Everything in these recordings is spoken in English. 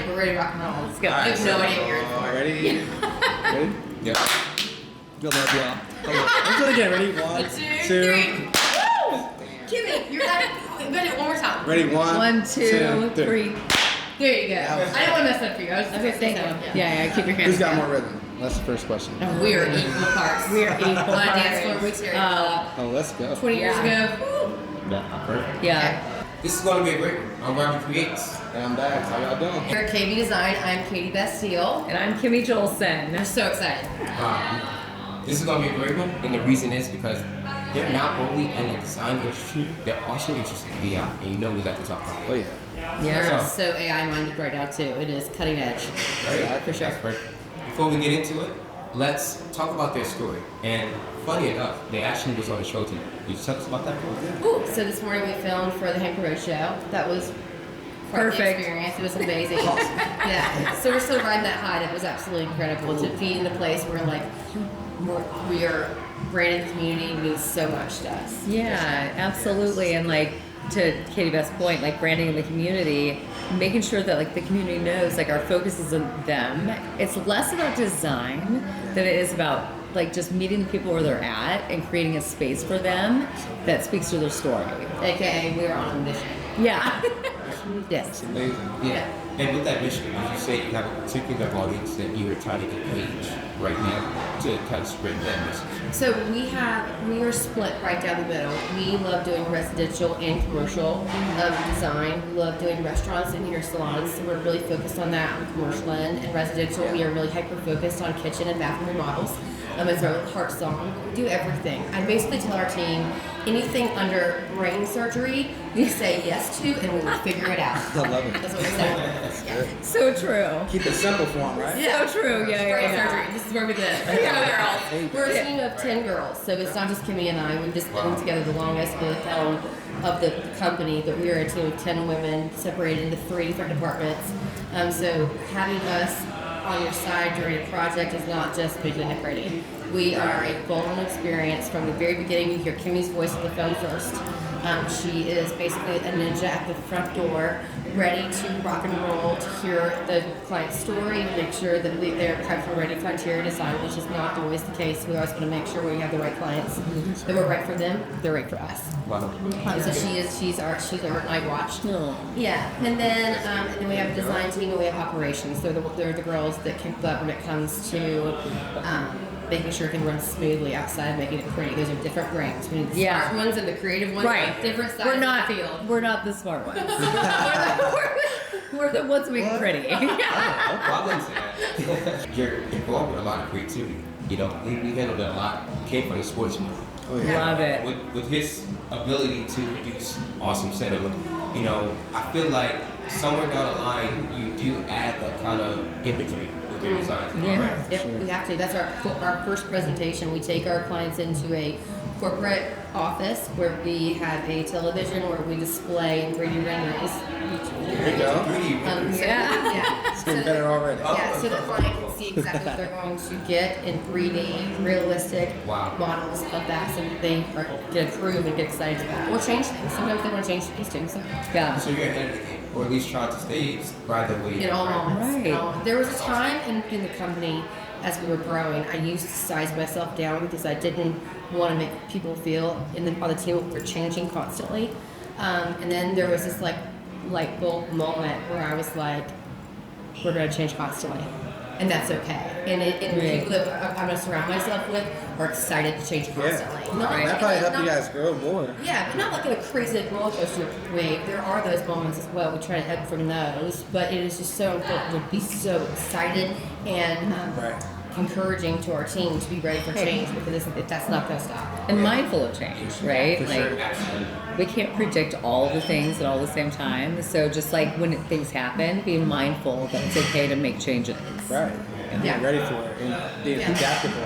ready. We're ready to rock and roll. Let's go. All right, I have no idea what you're in for. Ready? Ready? Yeah. Good luck, y'all. Let's do it again. Ready? One, two. Woo! Kimmy, you're not. We're gonna do it one more time. Ready? One, two, three. There you go. I didn't want to mess up for you. I was just Okay, thank you. Yeah, keep your hands Who's got down. more rhythm? That's the first question. We are equal parts. We are equal On a dance floor, we parts. tear it up. Oh, let's go. 20 years ago. Perfect. Yeah. This is going to be a great one. I'm Robbie Creates. And I'm back. How y'all doing? We're KB Design. I'm Katie Bastille. And I'm Kimmy Jolson. We're so excited. This is going to be a great one, and the reason is because they're not only in the design industry, they're also interested in AI, and you know we like to talk about Oh, it. yeah. We're so AI minded right now too. It is cutting edge. Right? For sure. That's perfect. Before we get into it, let's talk about their story. And funny enough, they actually was on the show tonight. Did you tell us about that? Ooh, so this morning we filmed for the Hank Road show. That was quite the Perfect. experience. It was amazing. Yeah. So we're still riding that high. That was absolutely incredible to be in the place where like we are branding the community means so much to us. Yeah, absolutely. And like to Katie Beth's point, like branding in the community, making sure that like the community knows like our focus is on them. It's less about design than it is about like just meeting the people where they're at and creating a space for them that speaks to their story. AKA we are on a mission. Yeah. Yes. Amazing. Yeah. And with that mission, as you say, you have a particular audience that you are trying to engage right now to kind of spread that message. So we are split right down the middle. We love doing residential and commercial design. We love doing restaurants and hair salons. So we're really focused on that on the commercial end. And residential, we are really hyper focused on kitchen and bathroom remodels. It's our heart song. We do everything. I basically tell our team anything under brain surgery, we say yes to, and we will figure it out. I love it. That's what we say. Yeah. So true. Keep it simple for them, right? Yeah. So true. Yeah, Brain yeah. surgery. This is where we live. Girls. We're a team of 10 girls, so it's not just Kimmy and I. We've just been together the longest of the company, but we are a team of 10 women separated into 3 different departments. So having us on your side during a project is not just making it pretty. We are a full-on experience from the very beginning. You hear Kimmy's voice on the phone first. She is basically a ninja at the front door, ready to rock and roll, to hear the client's story, make sure that they're prepped for ready for interior design, which is not always the case. We always want to make sure we have the right clients, that we're right for them, they're right for us. Wow. So she's our night watch. No. Yeah, and then we have a design team and we have operations. They're the girls that kick butt when it comes to making sure it can run smoothly outside, making it pretty. Those are different brains. We need the smart ones and the creative ones. Right. On different sides We're not of the field. We're not the smart ones. we're the ones who make it pretty. Well, I wouldn't say that. You're involved with a lot of creativity. You know, we handled it a lot. Came from the sports world. Oh, yeah. Love it. With his ability to produce awesome cinema, you know, I feel like somewhere down the line you do add that kind of imagery with your designs. Yeah. Yep, we have to. That's our first presentation. We take our clients into a corporate office where we have a television where we display in 3D renderings. There you go. Yeah. It's getting better already. Yeah, so the client can see exactly what they're going to get in 3D, realistic models of that, so they can approve and get excited about it. Or change things. Sometimes they want to change things too. So. Yeah. So you're ahead of the game, or at least trying to stay right away. In all moments. Right. In all- There was a time in the company as we were growing, I used to size myself down because I didn't want to make people feel on the team we're changing constantly. And then there was this light bulb moment where I was like, we're going to change constantly. And that's okay. And the people that I'm going to surround myself with are excited to change constantly. Yeah. That probably helped you guys grow more. Yeah, but not like in a crazy roller coaster way. There are those moments as well. We try to head from those, but it is just so important to be so excited and encouraging to our team to be ready for change because that's not going to stop. And mindful of change, right? For like sure. Absolutely. we can't predict all the things at all the same time. So just like when things happen, being mindful that it's okay to make changes. Right. And being ready for it, being adaptable.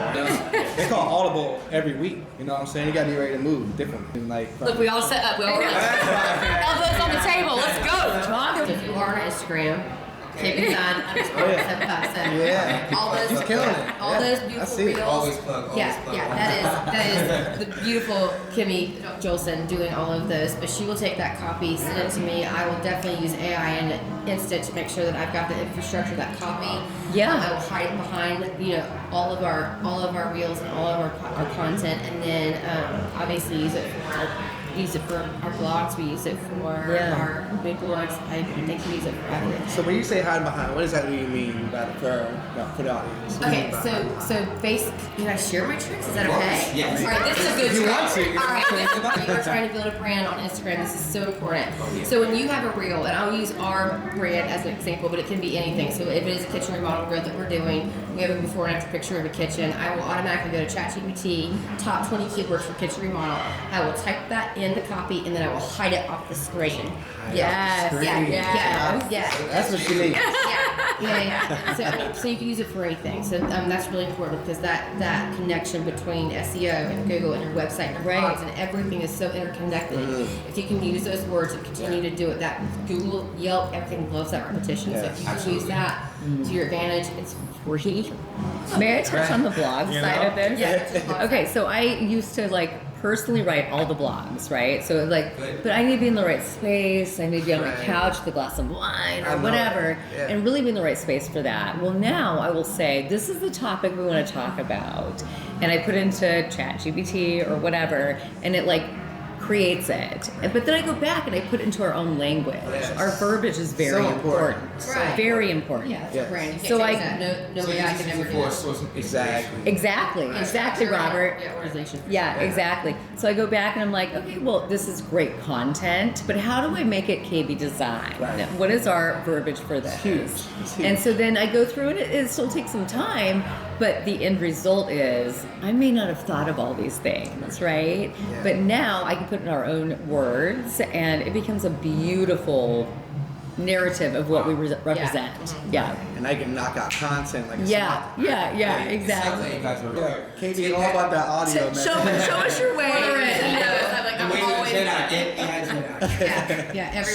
They call audible every week. You know what I'm saying? You gotta be ready to move different. And Look, we all set up. We all elbows on the table. Let's go. If you are on Instagram, Keagan underscore 757. Yeah. All those, He's killing it. all Yeah. those I beautiful see it. reels. Always plug. That is the beautiful Kimmy Jolson doing all of those. But she will take that copy, send it to me. I will definitely use AI in an instant to make sure that I've got the infrastructure of that copy. Yeah. I will hide it behind all of our reels and all of our content, and then obviously use it for our blogs. We use it for our big boards. I think we use it for everything. So when you say hide behind, what does that really mean for the audience? Okay, so can I share my tricks? Is that okay? Yes. All right, this is a good If you trick. want to. All right, we're trying to build a brand on Instagram. This is so important. So when you have a reel, and I'll use our brand as an example, but it can be anything. So if it is a kitchen remodel reel that we're doing, we have a before and after picture of a kitchen. I will automatically go to ChatGPT, top 20 keywords for kitchen remodel. I will type that in the copy, and then I will hide it off the screen. Yes. Yeah. That's what she needs. Yeah. So you can use it for anything. So that's really important because that connection between SEO and Google and your website and your blogs and everything is so interconnected. If you can use those words and continue to do it, that Google, Yelp, everything loves that repetition. So if you can use that to your advantage, it's free. May I touch on the blog side of this? Yeah. Okay, so I used to personally write all the blogs, right? So but I need to be in the right space. I need to be on my couch with a glass of wine or whatever, and really be in the right space for that. Well, now I will say this is the topic we want to talk about, and I put into ChatGPT or whatever, and it creates it. But then I go back and I put it into our own language. Yes. Our verbiage is very So important. Right. Very important. Yeah, it's a brand. You can't So change I- that. No So way I can ever do that. Exactly. Exactly, Robert. Yeah, organization. Yeah, exactly. So I go back and I'm like, okay, well, this is great content, but how do I make it KB design? Right. What is our verbiage for this? It's huge. And so then I go through and it still takes some time, but the end result is I may not have thought of all these things, right? Yeah. But now I can put in our own words and it becomes a beautiful narrative of what we represent. Yeah. And I can knock out content like Yeah, exactly. Exactly. You guys are Yeah, Katie's all about that audio, Show us your way. I'm always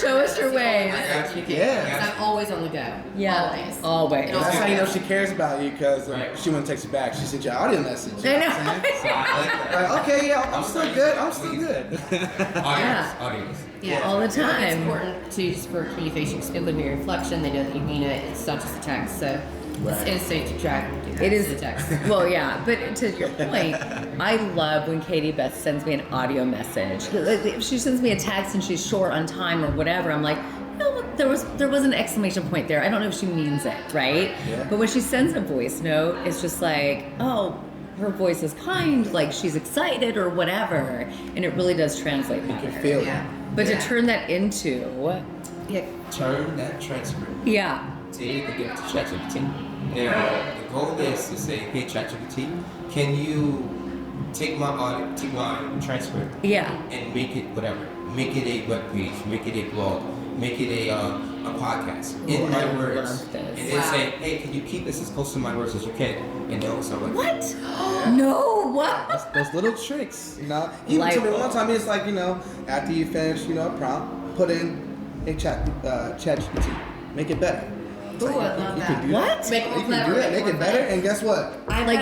Show us your ways. Yeah. I'm always on the go. Yeah, Always. always. And That's how you know she cares about you because she wouldn't text you back. She sent you an audio message. You I know what I'm saying? Like, okay, yeah, I'm still good. I'm still good. Audience. Yeah. All the It's time. important to just for communication. Just people hear your inflection. They know that you mean it. It's not just a text. So it's safe to track. It is a text. Well, yeah, but to your point, I love when Katie Beth sends me an audio message. If she sends me a text and she's short on time or whatever, I'm like, no, there was an exclamation point there. I don't know if she means it, right? Yeah. But when she sends a voice note, it's just like, oh, her voice is kind, like she's excited or whatever, and it really does translate better. You can feel it. Yeah. But to turn that into, Turn that transcript. So you can give it to ChatGPT. Now, the goal is to say, hey, ChatGPT, can you take my audio, take my transcript, and make it whatever. Make it a web page, make it a blog, make it a podcast in my words. And then say, hey, can you keep this as close to my words as you can? And they'll sound like What? No, what? Those little tricks, you know. Even to me one time, it's like, after you finish, a prompt, put in a ChatGPT, make it better. Ooh, I love You that. can do What? that. Make it more You can clever. do that, make it better, and guess what? I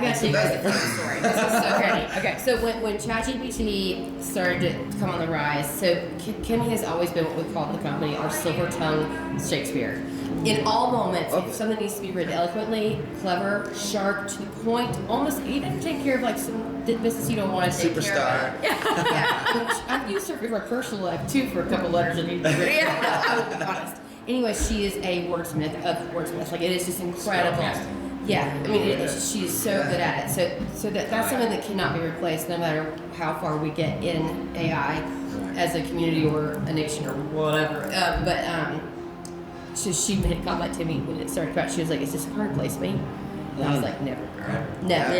gotta tell you guys a funny story. This is so funny. Okay. So when ChatGPT started to come on the rise, so Kimmy has always been what we call the company our silver tongue Shakespeare. In all moments, if something needs to be written eloquently, clever, sharp, to the point, almost even take care of some business you don't want to take care Superstar. of. Yeah. I've used her for her personal life too for a couple letters that need to be written. I will be honest. Anyway, she is a wordsmith of wordsmiths. Like, it is just incredible. Yeah, I mean, she is so good at it. So that's something that cannot be replaced, no matter how far we get in AI as a community or a nation or whatever. So she made a comment to me when it started out. She was like, "Is this going to replace me?" And I was like, "Never, never." Yeah.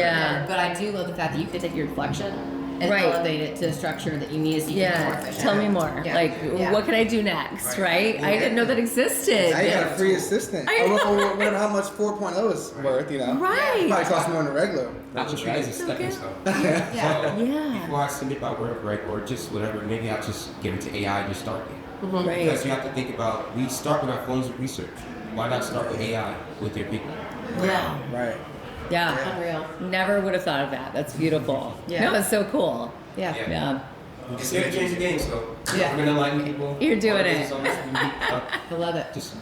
Never. But I do love the fact that you can take your reflection and elevate it to the structure that you need so you can be more efficient. Tell me more. Yeah. What can I do next, right? I didn't know that existed. Now you got a free assistant. I know. Or whatever how much 4.0 is worth, Right. Probably costs more than a regular. I'll try as a stepping stone. Yeah. Yeah. Before I submit my work, right, or just whatever, maybe I'll just give it to AI and just start it. Right. Because you have to think about, we start with our phones with research. why not start with AI with your people? Yeah. Right. Yeah. Unreal. Never would have thought of that. That's beautiful. Yeah. No, it's so cool. Yeah. Yeah. Yeah. Just here to change the game, so Yeah. we're gonna enlighten people. You're doing Our it. business owners, I love it. just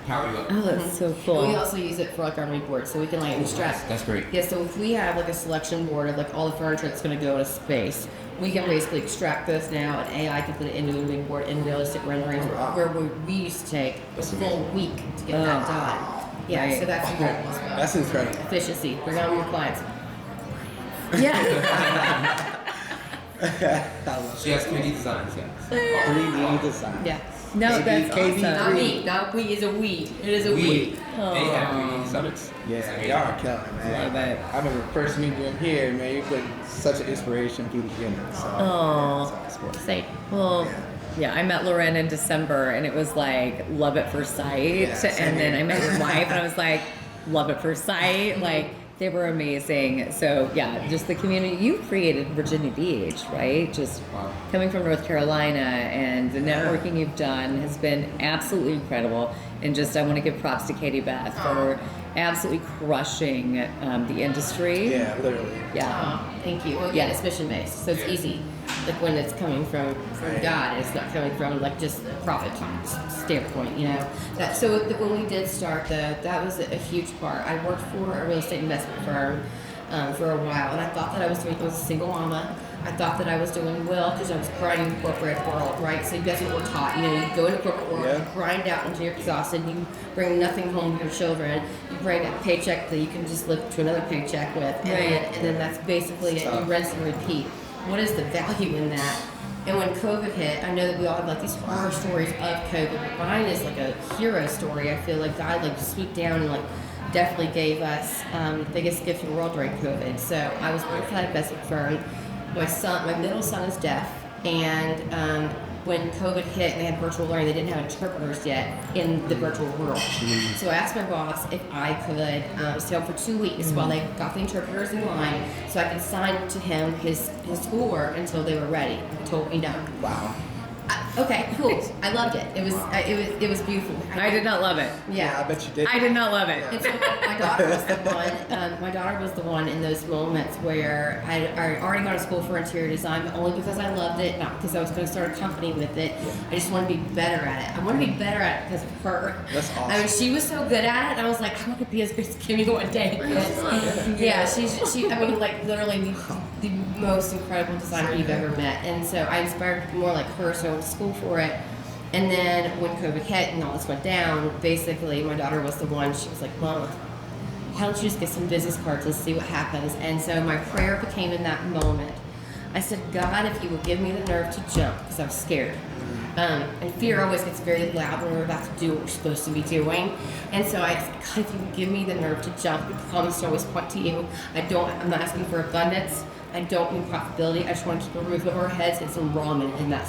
power you up. Oh, that's so We cool. also use it for like our main board, so we can like extract. That's great. Yeah, so if we have like a selection board of like all the furniture that's going to go in a space, we can basically extract those now, and AI can put it into the big board in realistic renderings, where we used to take a full week to get that done. Yeah, Right. so that's incredible. as well. That's incredible. Efficiency. Bring on more clients. Yeah. She has 3D designs, yeah. 3D design. Yeah. No, KB, that's KB. Not awesome. me. Not we is a we. It is a we. They have 3D designs. Yeah, y'all are killing it, man. Love it. I remember first meeting you here, man. You've been such an inspiration from the beginning. So, Aw. so it's worth it. Say. Well, Yeah. yeah, I met Loren in December, and it was like love at first sight. Yeah, same And then here. I met your wife, and I was like, love at first sight. Like, they were amazing. So, yeah, just the community. You created Virginia Beach, right? Just Wow. coming from North Carolina, and the networking you've done has been absolutely incredible. And just, I want to give props to Katie Beth for absolutely crushing the industry. Yeah, literally. Yeah. Thank you. Well, again, Yeah. it's mission based, so it's easy. Like when it's coming from God, it's not coming from like just a profit standpoint, you know. That so when we did start, that was a huge part. I worked for a real estate investment firm for a while, and I thought that I was a single mama. I thought that I was doing well because I was grinding in the corporate world, right? So that's what we're taught. You know, you go into corporate world, Yeah. you grind out until you're exhausted, you bring nothing home to your children, you bring a paycheck that you can just live to another paycheck with, and then that's basically it. You rinse and repeat. What is the value in that? And when COVID hit, I know that we all have like these horror stories of COVID, but mine is like a hero story. I feel like God like swooped down and like definitely gave us the biggest gift in the world during COVID. So I was working at a investment firm. My middle son is deaf, and when COVID hit and they had virtual learning, they didn't have interpreters yet in the virtual world. So I asked my boss if I could stay home for 2 weeks while they got the interpreters in line, so I could assign to him his schoolwork until they were ready. He told me no. Wow. Okay, cool. I loved it. It was beautiful. I did not love it. Yeah, I bet you did. I did not love it. And so my daughter was the one. My daughter was the one in those moments where I already gone to school for interior design, but only because I loved it, not because I was going to start a company with it. I just want to be better at it. I want to be better at it because of her. That's awesome. I mean, she was so good at it, and I was like, I want to be as good as Kimmy one day. Yeah, she. I mean, like literally the most incredible designer you've ever met, and so I inspired to be more like her. So I went to school for it. And then when COVID hit and all this went down, basically my daughter was the one, she was like, Mom, why don't you just get some business cards and see what happens? And so my prayer became in that moment. I said, God, if you will give me the nerve to jump, because I was scared. And fear always gets very loud when we're about to do what we're supposed to be doing. And so I said, God, if you will give me the nerve to jump, I promise to always point to you. I'm not asking for abundance. I don't need profitability. I just want to keep a roof over our heads and some ramen in that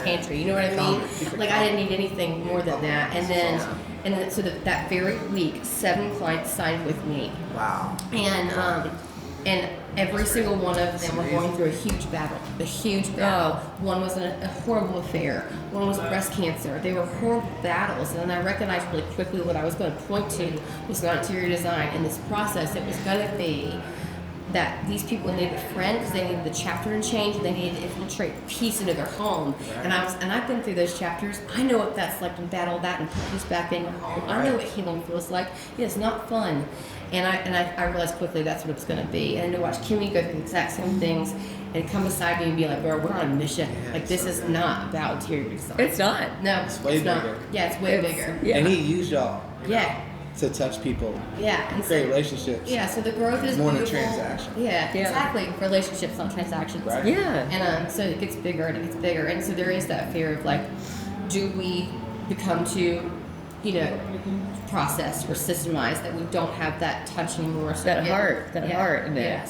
pantry. You know what I mean? Like I didn't need anything more than that. And then so that very week, 7 clients signed with me. Wow. And every single one of them were going through a huge battle. One was a horrible affair. One was breast cancer. They were horrible battles. And then I recognized really quickly what I was going to point to was not interior design. In this process, it was going to be that these people needed a friend because they needed the chapter and change, and they needed to infiltrate peace into their home. And I've been through those chapters. I know what that's like to battle that and put peace back in your home. I know what healing feels like. It's not fun. And I realized quickly that's what it was going to be. And to watch Kimmy go through the exact same things and come beside me and be like, bro, we're on a mission. Like this is not about interior design. It's not. No, It's way not. bigger. Yeah, it's way bigger. Yeah. And he used y'all Yeah. to touch people, Yeah. And create so, relationships. yeah, so the growth is More than beautiful. transaction. Yeah, Yeah. exactly. Relationships, not transactions. Right. Yeah. And so it gets bigger and it gets bigger. And so there is that fear of like, do we become too, processed or systemized that we don't have that touch anymore? So That yeah. heart in it. Yeah.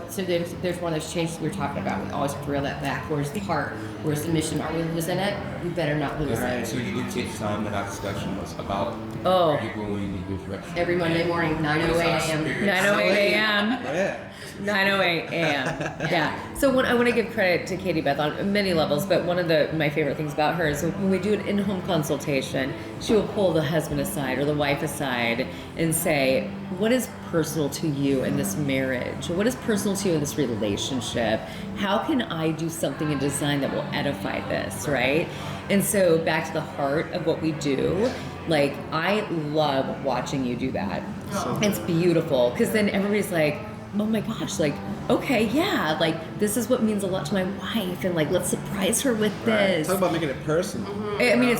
So there's one of those changes we were talking about. We always have to reel that back. Where's the heart? Where's the mission? Are we losing it? We better not lose Right. it. So you do take time to have discussions about Oh. where you're going in your direction. Every Monday morning, 9:08 a.m. 9:08 a.m. Yeah. 9:08 a.m. Yeah. So I want to give credit to Katie Beth on many levels, but one of my favorite things about her is when we do an in-home consultation, she will pull the husband aside or the wife aside and say, what is personal to you in this marriage? What is personal to you in this relationship? How can I do something in design that will edify this, right? And so back to the heart of what we do, like, I love watching you do that. It's beautiful, because then everybody's like, oh my gosh, like, okay, yeah, like, this is what means a lot to my wife, and like, let's surprise her with this. Talk about making it personal. I mean,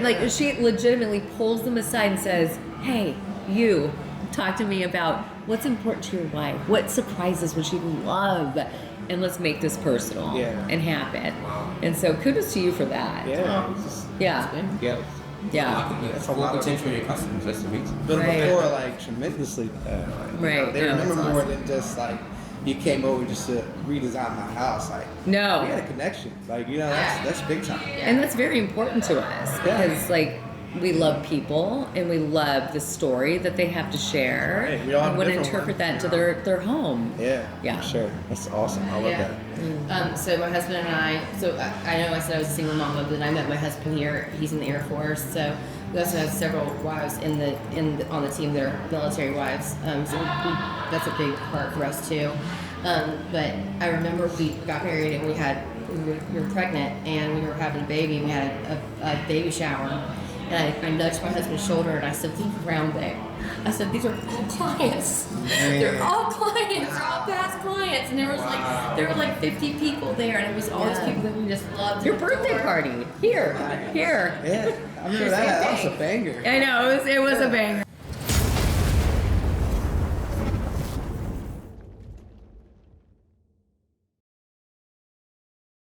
like, she legitimately pulls them aside and says, hey, you, talk to me about what's important to your wife, what surprises would she love, and let's make this personal and happen. And so kudos to you for that. That's a lot of potential for your customers. That's the reason. But before, like, tremendously. They remember more than just like you came over just to redesign my house. Like, no, we had a connection. Like, you know, that's big time. And that's very important to us because, like, we love people and we love the story that they have to share. Right. We all have and want to different interpret ones. that into their home. Yeah, for sure. That's awesome. I love that. So my husband and I know I said I was a single mom, but then I met my husband here. He's in the Air Force, so we also have several wives on the team that are military wives. So that's a big part for us too. But I remember we got married and we were pregnant and we were having a baby. We had a baby shower. And I nudged my husband's shoulder and I said, "Look around there." I said, "These are all clients. They're all clients. They're all past clients." And there were like 50 people there, and it was all these people that we just loved. Your birthday party here. Yeah, I remember that. That was a banger. I know it was a banger.